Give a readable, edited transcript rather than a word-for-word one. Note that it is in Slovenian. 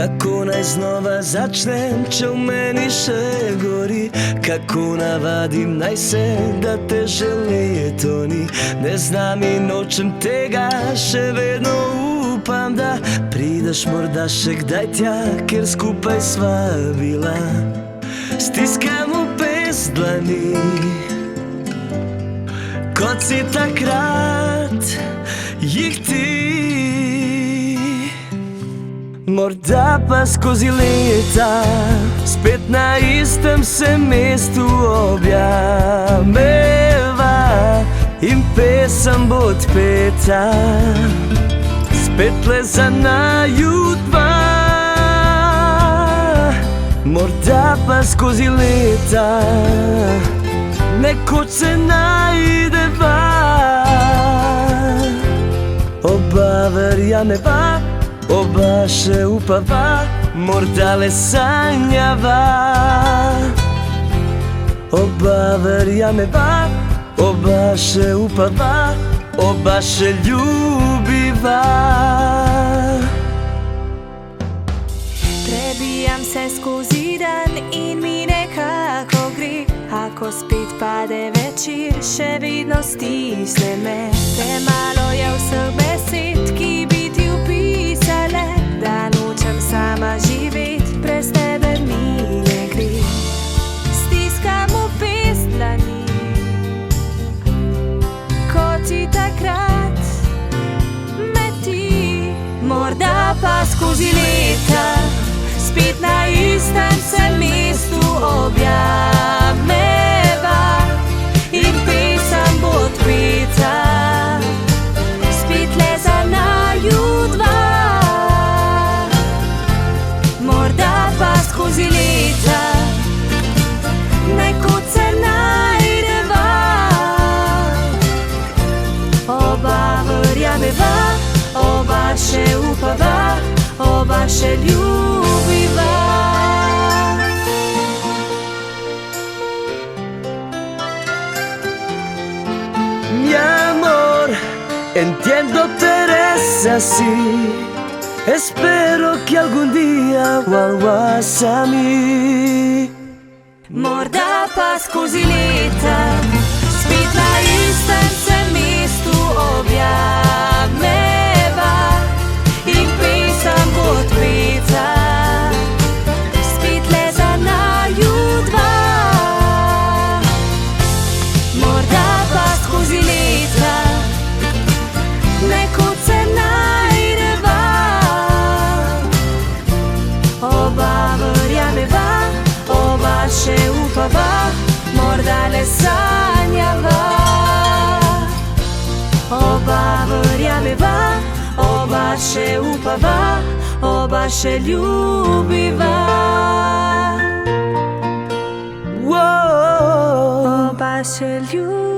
Kako naj znova začnem, če v meni še gori? Kako navadim naj se, da te želeje toni? Ne znam in nočem tega, še vedno upam, da prideš morda še kdaj tja, ker skupaj sva bila. Stiskam opes dlani, kot si takrat jih ti. Morda pa skozi leta spet na istem se mestu objameva in pesem bo odpeta, spet le za naju dva. Morda pa skozi leta nekoč se najdeva, oba verjameva, oba še upava, morda le sanjava. Oba verjameva, oba še upava, oba še ljubiva. Prebijam se skozi dan in mi nekako gre, ako spet pade večer, še vedno stisne me. Premalo je vseh besed, ki bi ti upisale, da nočem sama živet, brez tebe mi ne gre. Stiskam opes dlani, kot si takrat me ti. Morda pa skozi leta spet na istem se mestu objameva in pesem bo odpeta, spet le za naju dva. Morda pa skozi leta nekoč se najdeva, oba verjameva, oba še upava, oba še ljubiva. Mi amor, entiendo pero es así, espero que algún día vuelvas a mí. Morda pa skozi leta spet na istem se mestu objameva in pesem bo odpeta, spet le za naju dva. Morda pa skozi leta nekoč se najdeva, oba verjameva, oba še upava, morda le sanjava. Oba verjameva, oba še upava, oba še ljubiva. Oba še ljubiva.